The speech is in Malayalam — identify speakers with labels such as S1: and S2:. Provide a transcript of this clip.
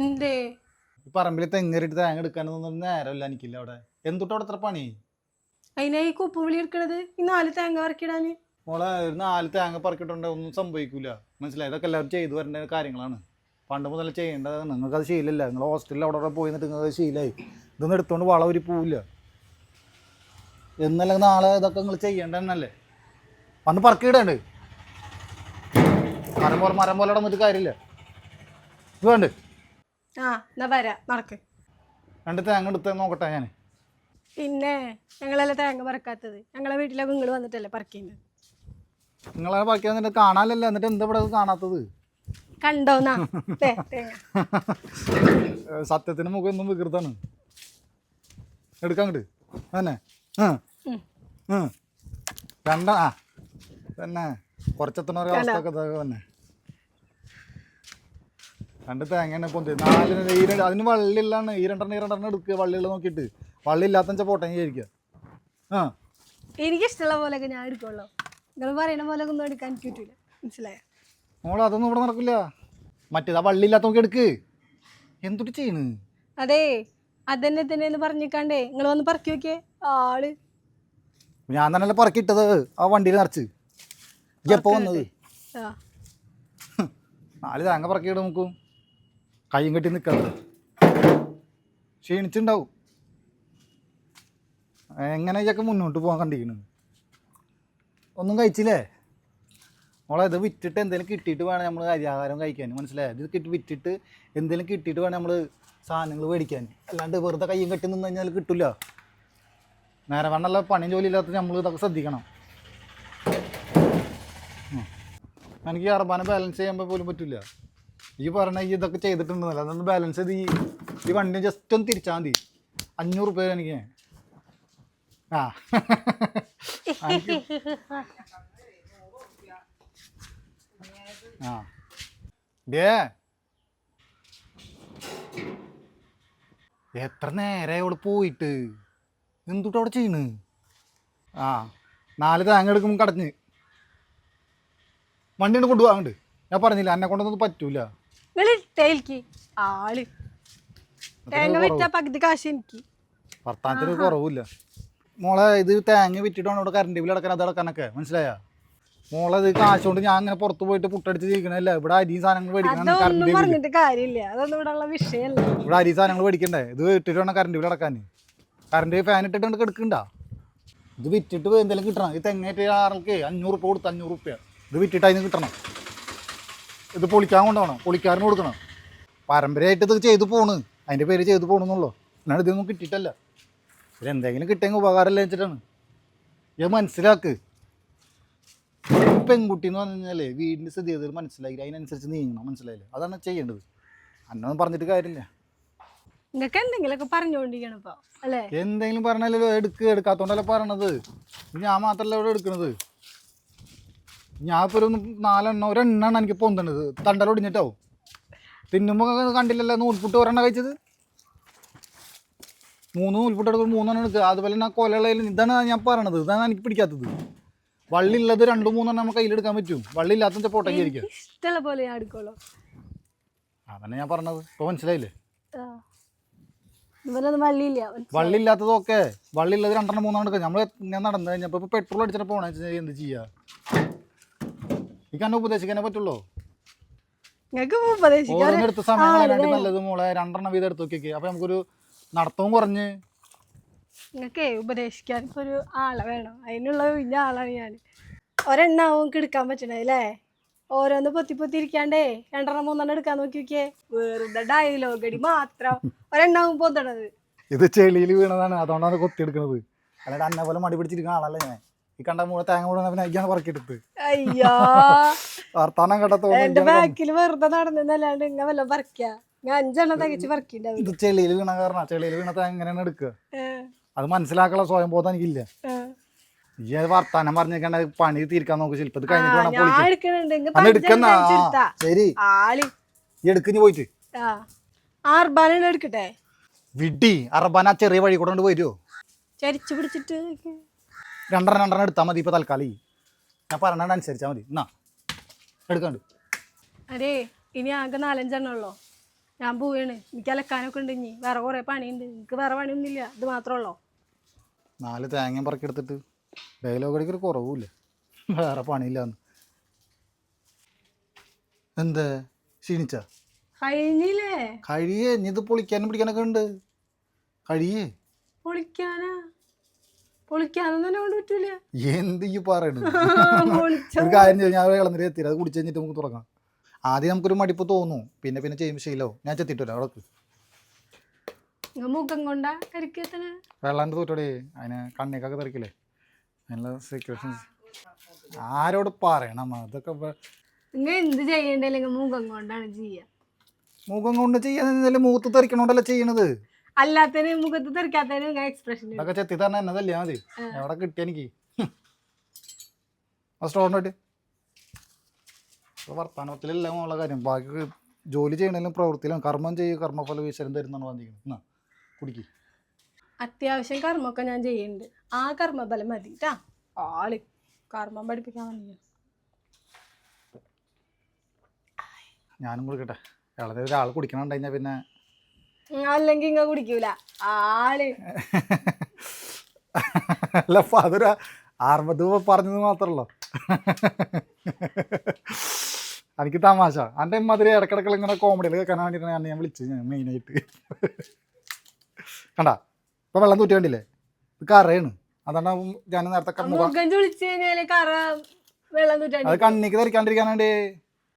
S1: എന്തേ
S2: പറമ്പിൽ തെങ്ങേറിട്ട് തേങ്ങ എടുക്കാനൊന്നും നേരമില്ല എനിക്കില്ല അവിടെ എന്തുട്ടോ അവിടെ എത്ര പണി
S1: അതിനാ ഈ കുപ്പുവിളി എടുക്കണത് ഈ 4 തേങ്ങ വറക്കിടാന്
S2: മോളെ ഒരു 4 തേങ്ങ പറക്കിട്ടുണ്ട് ഒന്നും സംഭവിക്കൂല മനസ്സിലായി ഇതൊക്കെ എല്ലാവരും ചെയ്തു വരേണ്ട കാര്യങ്ങളാണ് പണ്ട് മുതൽ ചെയ്യേണ്ടത് നിങ്ങൾക്കത് ശീലമില്ല നിങ്ങൾ ഹോസ്റ്റലിൽ അവിടെ പോയി നിന്നിട്ട് നിങ്ങൾക്ക് ശീലമായി ഇതൊന്നും എടുത്തുകൊണ്ട് വളം ഒരു പോവില്ല എന്നല്ലെങ്കിൽ നാളെ ഇതൊക്കെ നിങ്ങൾ ചെയ്യേണ്ട തന്നെയല്ലേ വന്ന് പറക്കിയിടണ്ട് മരം പോലെ വന്നിട്ട് കാര്യമില്ല ഇത് വേണ്ട
S1: എന്നാ വരാ നടക്ക്
S2: 2 തേങ്ങ എടുത്ത് നോക്കട്ടെ ഞാൻ
S1: പിന്നെ ഞങ്ങളല്ലേ തേങ്ങ പറക്കാത്തത് ഞങ്ങളെ വീട്ടിലൊക്കെ നിങ്ങൾ വന്നിട്ടല്ലേ പറക്കുന്നത്
S2: നിങ്ങളെ ബാക്കി എന്നിട്ട് കാണാനല്ലേ എന്നിട്ട് എന്താ ഇവിടെ കാണാത്തത്
S1: കണ്ടോന്നാ
S2: സത്യത്തിന് മുഖം ഒന്നും വികൃതാണ് എടുക്കാൻ കിട്ട് തന്നെ തന്നെ കുറച്ചെത്തണ ഒരു അവസ്ഥ ഒക്കെ തന്നെ 2 തേങ്ങ പൊന്തി 4 അതിന് വള്ളിയില്ലാണ് ഈ രണ്ടെണ്ണം എടുക്കുക വള്ളിയുള്ള നോക്കിയിട്ട് വള്ളി ഇല്ലാത്ത പോട്ടെ വിചാരിക്കുക
S1: എനിക്കിഷ്ടമുള്ള പോലെയൊക്കെ ഞാൻ എടുക്കുള്ളൂ നിങ്ങൾ പറയുന്ന പോലെ ഒന്നും എടുക്കാൻ എനിക്ക് പറ്റൂല മനസ്സിലായോ
S2: മോളെ അതൊന്നും ഇവിടെ നടക്കില്ല മറ്റേത് ആ വള്ളി ഇല്ലാത്ത നോക്കി എടുക്ക് എന്തൊട്ട് ചെയ്യണ്
S1: അതെ അതന്നെ തന്നെ പറഞ്ഞിക്കാണ്ടേ നിങ്ങൾ വന്ന് പറക്കി നോക്കിയേ ആള്
S2: ഞാൻ തന്നെയല്ലേ പറക്കിയിട്ടത് ആ വണ്ടിയിൽ നിറച്ച് എപ്പോ വന്നത് 4 തേങ്ങ പറക്കിയിട്ട് നോക്കും കയ്യും കെട്ടി നിൽക്കാതെ ക്ഷീണിച്ചുണ്ടാവും എങ്ങനെ ഇതൊക്കെ മുന്നോട്ട് പോകാൻ കണ്ടിരിക്കുന്നു ഒന്നും കഴിച്ചില്ലേ മോളെ ഇത് വിറ്റിട്ട് എന്തെങ്കിലും കിട്ടിയിട്ട് വേണം നമ്മൾ അരിയാഹാരം കഴിക്കാൻ മനസ്സിലായത് ഇത് വിറ്റിട്ട് എന്തെങ്കിലും കിട്ടിയിട്ട് വേണം നമ്മൾ സാധനങ്ങൾ മേടിക്കാൻ അല്ലാണ്ട് വെറുതെ കയ്യും കെട്ടി നിന്ന് കഴിഞ്ഞാൽ കിട്ടില്ല നേരെ വേണമല്ല പണിയും ജോലി ഇല്ലാത്ത നമ്മൾ ഇതൊക്കെ ശ്രദ്ധിക്കണം എനിക്ക് ഈ അർബാന ബാലൻസ് ചെയ്യുമ്പോൾ പോലും പറ്റില്ല ഈ പറഞ്ഞ ഈ ഇതൊക്കെ ചെയ്തിട്ടുണ്ടെന്നല്ല അതൊന്ന് ബാലൻസ് ചെയ്ത് ഈ വണ്ടി ജസ്റ്റ് ഒന്ന് തിരിച്ചാൽ മതി 500 രൂപ എനിക്ക് എത്ര നേരെ അവിടെ പോയിട്ട് എന്തുട്ട് അവിടെ ചെയ്യണ് 4 തേങ്ങ എടുക്കുമ്പോൾ കടഞ്ഞ് വണ്ടി കൊണ്ട് കൊണ്ടുപോകാണ്ട് ഞാൻ പറഞ്ഞില്ല എന്നെ കൊണ്ടൊന്നും പറ്റൂല
S1: ആള് തേങ്ങ വിറ്റാ പകുതി കാശ് എനിക്ക്
S2: വർത്താനത്തിന് കുറവില്ല മോളെ ഇത് തേങ്ങ വിറ്റിട്ടാണ് ഇവിടെ കറണ്ട് ബില്ല് അടക്കാൻ അത് അടക്കാനൊക്കെ മനസ്സിലായാ മോളെ ഇത് കാശ് കൊണ്ട് ഞാൻ അങ്ങനെ പുറത്ത് പോയിട്ട് പുട്ടടിച്ച് ജീവിക്കണല്ല ഇവിടെ അരി സാധനങ്ങൾ മേടിക്കണം ഇവിടെ അരി സാധനങ്ങൾ മേടിക്കണ്ടേ ഇത് വിട്ടിട്ട് വേണം കറണ്ട് ബില്ല് അടക്കാൻ കറണ്ട് ഫാൻ ഇട്ടിട്ട് കിടക്കണ്ട ഇത് വിറ്റിട്ട് എന്തെങ്കിലും കിട്ടണം ഈ തെങ്ങേറ്റ് ആൾക്ക് 500 രൂപ കൊടുത്ത് 500 രൂപ ഇത് വിറ്റിട്ട് അതിന് കിട്ടണം ഇത് പൊളിക്കാൻ കൊണ്ടുപോകണം പൊളിക്കാരന് കൊടുക്കണം പരമ്പരയായിട്ട് ഇത് ചെയ്തു പോണ് അതിൻ്റെ പേര് ചെയ്തു പോകണമെന്നുള്ളൂ എന്നാണ് ഇതൊന്നും കിട്ടിയിട്ടല്ല ഇതിലെന്തെങ്കിലും കിട്ടിയെങ്കിൽ ഉപകാരമല്ല വെച്ചിട്ടാണ് ഇത് മനസ്സിലാക്ക് പെൺകുട്ടി എന്ന് പറഞ്ഞു കഴിഞ്ഞാൽ വീടിൻ്റെ സ്ഥിതിഗതികൾ മനസ്സിലാക്കി അതിനനുസരിച്ച് നീങ്ങണം മനസ്സിലായില്ലേ അതാണ് ചെയ്യേണ്ടത് അന്നൊന്നും പറഞ്ഞിട്ട് കാര്യമില്ല
S1: നിങ്ങൾക്ക് എന്തെങ്കിലുമൊക്കെ പറഞ്ഞുകൊണ്ടിരിക്കണം ഇപ്പോൾ അല്ലേ
S2: എന്തെങ്കിലും പറഞ്ഞാലല്ലോ എടുക്കാത്തോണ്ടല്ലേ പറയണത് ഞാൻ മാത്രമല്ല ഇവിടെ എടുക്കണത് ഞാൻ ഇപ്പോൾ ഒരു 4 എണ്ണം ഒരെണ്ണമാണ് എനിക്ക് പൊന്തണത് തണ്ടലൊടിഞ്ഞിട്ടാവും തിന്നുമ്പോൾ കണ്ടില്ലല്ലോ നൂൽപുട്ട് ഒരെണ്ണം കഴിച്ചത് 3 നൂൽപുട്ട് എടുക്കുമ്പോൾ 3 എണ്ണം എടുക്കുക അതുപോലെ തന്നെ കൊലകളയിലും ഇതാണ് ഞാൻ പറയണത് ഇതാണ് എനിക്ക് പിടിക്കാത്തത് വള്ളി ഉള്ളത് 2-3 എണ്ണം നമുക്ക് കയ്യിലെടുക്കാൻ പറ്റും വള്ളി ഇല്ലാത്ത പോട്ടേക്ക് ഇരിക്കുക
S1: ഇഷ്ടമുള്ള പോലെ
S2: അതന്നെ ഞാൻ പറഞ്ഞത് ഇപ്പോൾ മനസ്സിലായില്ലേ
S1: വള്ളി
S2: ഇല്ലാത്തതൊക്കെ വള്ളി ഉള്ളത് 2-3 എണ്ണം എടുക്കുക നമ്മൾ ഞാൻ നടന്നു കഴിഞ്ഞപ്പോൾ ഇപ്പോൾ പെട്രോൾ അടിച്ചിട്ട് പോകണ എന്ത് ചെയ്യുക എനിക്കെന്നെ ഉപദേശിക്കാനേ പറ്റുള്ളൂ എടുത്ത സമയം നല്ലത് മോളെ 2 എണ്ണം വീതം എടുത്ത് നോക്കിയൊക്കെ അപ്പൊ നമുക്കൊരു നടത്തവും കുറഞ്ഞ്
S1: നിങ്ങൾക്കേ ഉപദേശിക്കാൻ ഇപ്പൊ ഒരു ആളെ വേണം അതിനുള്ള വലിയ ആളാണ് ഞാൻ ഒരെണ്ണാവും എടുക്കാൻ പറ്റണേ അല്ലേ ഓരോന്ന് പൊത്തി ഇരിക്കാണ്ടേ 2-3 എണ്ണം എടുക്കാൻ നോക്കി നോക്കിയേ വെറുതെ ഡയലോഗ് അടി മാത്രം ഒരെണ്ണാവും പൊന്തണത്
S2: ഇത് ചെളിയിൽ വീണതാണ് അതുകൊണ്ടാണ് കൊത്തിയെടുക്കണത് അല്ലാണ്ട് അന്നെ പോലെ മടി പിടിച്ചിരിക്കുന്ന ആളല്ലേ ഞാൻ ഈ കണ്ട മൂടെ തേങ്ങ മൂടെ നയിക്കാണ് പറക്കിയെടുത്ത്
S1: അയ്യോ
S2: വർത്താനം കേട്ടോ
S1: എന്റെ ബാക്കിൽ വെറുതെ നടന്നല്ലാണ്ട് ഇങ്ങനെ വല്ലതും പറിക്കാ ഞാൻ 5 എണ്ണം തികച്ച് പറിക്കണ്ടാവും
S2: ഇത് ചെളിയിൽ വീണ കാരണം ചെളിയിൽ വീണ തേങ്ങ എങ്ങനെയാണ് എടുക്കുക അത് മനസ്സിലാക്കാനുള്ള സ്വയം ബോധം എനിക്കില്ല ഈ വർത്താനം പറഞ്ഞേക്കണ്ട പണി തീർക്കാൻ നോക്ക് ശില്പത് കഴിഞ്ഞിട്ട് വേണം എടുക്കുന്ന ശരി എടുക്കിഞ്ഞ് പോയിട്ട്
S1: എടുക്കട്ടെ
S2: വിഡി അർബാന ചെറിയ വഴി കൂടെ കൊണ്ട് വരുമോ
S1: ചരിച്ചു പിടിച്ചിട്ട്
S2: 2 എണ്ണം എടുത്താൽ മതി ഇപ്പൊ തൽക്കാലം ഞാൻ പറഞ്ഞ അനുസരിച്ചാൽ മതി എന്നാ എടുക്കാണ്ട്
S1: അരേ ഇനി ആകെ 4-5 ഉള്ളോ. ഞാൻ പോവാണ്. എനിക്ക് അലക്കാനൊക്കെ ഉണ്ട്. ഇനി വേറെ കുറേ പണിയുണ്ട്. എനിക്ക് വേറെ പണിയൊന്നുമില്ല, ഇത് മാത്രമേ ഉള്ളൂ.
S2: 4 തേങ്ങയും പറക്കിയെടുത്തിട്ട് ഡയലോഗ് അടിക്കൊരു കുറവുമില്ല. വേറെ പണിയില്ലാന്ന്. എന്താ ക്ഷീണിച്ച
S1: കഴിഞ്ഞില്ലേ?
S2: കഴിയേ. ഇനി ഇത് പൊളിക്കാനും പിടിക്കാനൊക്കെ ഉണ്ട്. കഴിയേ.
S1: പൊളിക്കാനൊന്നും തന്നെ കൊണ്ട് പറ്റൂല.
S2: എന്ത് ഈ പറയണത്? ഒരു കാര്യം ചെയ്യും, ഞാൻ ഇളന്നിട്ട് എത്തിയത് അത് കുടിച്ച് കഴിഞ്ഞിട്ട് നമുക്ക് തുടങ്ങാം. ആദ്യം നമുക്കൊരു മടിപ്പ് തോന്നും, പിന്നെ പിന്നെ ചെയ്യുമ്പോൾ ശീലവും. ഞാൻ ചെത്തിട്ട് വരാം അവിടെ.
S1: മുഖം കൊണ്ടാ കരിക്കത്തിന്
S2: വെള്ളാൻ്റെ തോറ്റോടെ അതിന് കണ്ണിക്കൊക്കെ തെറിക്കില്ലേ, അതിനുള്ള സിറ്റുവേഷൻസ് ആരോട് പറയണം അതൊക്കെ.
S1: നിങ്ങൾ എന്ത് ചെയ്യണ്ടല്ലെങ്കിൽ മുഖം കൊണ്ടാണ് ചെയ്യാ.
S2: മുഖം കൊണ്ട് ചെയ്യാൻ മൂത്ത് തെറിക്കണോണ്ടല്ലേ ചെയ്യണത്.
S1: അല്ലാത്തതിന് മുഖത്ത് തെറിക്കാത്തതിന് എക്സ്പ്രഷൻ
S2: ഇതൊക്കെ ചെത്തി തന്നെ എന്നതല്ലേ മതി. എവിടെ കിട്ടിയ എനിക്ക് സ്റ്റോറിനോട്ട് വർത്താനത്തിലെല്ലാം ഉള്ള കാര്യം. ബാക്കി ജോലി ചെയ്യണേലും പ്രവൃത്തിയിലും കർമ്മം ചെയ്യുക, കർമ്മഫല വീശലും തരുന്നാണ് വന്നിരിക്കുന്നത്. കുടിക്ക്.
S1: അത്യാവശ്യം കർമ്മമൊക്കെ ഞാൻ ചെയ്യുന്നുണ്ട്. ആ കർമ്മഫലം മതി ട്ടാ. ആള് കർമ്മം പഠിപ്പിക്കാൻ വന്നില്ല.
S2: ഞാനും കുടിക്കട്ടെ. ഇളതെ ഒരാൾ കുടിക്കണുണ്ടെങ്കിൽ പിന്നെ
S1: അല്ലെങ്കിൽ ഇങ്ങ കുടിക്കൂല ആള്.
S2: അല്ല അപ്പൊ അതൊരു ആർമത് പറഞ്ഞത് മാത്രമല്ലോ. എനിക്ക് തമാശ എൻ്റെ മാതിരി ഇടക്കിടക്കിൽ ഇങ്ങനെ കോമഡിയിൽ കേൾക്കാൻ വേണ്ടിയിട്ടാണ് ഞാൻ വിളിച്ചത്. മെയിനായിട്ട് കണ്ടാ ഇപ്പൊ വെള്ളം തൂറ്റി കണ്ടില്ലേ, ഇത് കറയാണ്. അതാണ് ഞാൻ നേരത്തെ
S1: മുഖം ചുളിച്ച് കഴിഞ്ഞാല് കറ വെള്ളം തൂറ്റാൻ
S2: അത് കണ്ണിക്ക് ധരിക്കാണ്ടിരിക്കാനാണ്ട്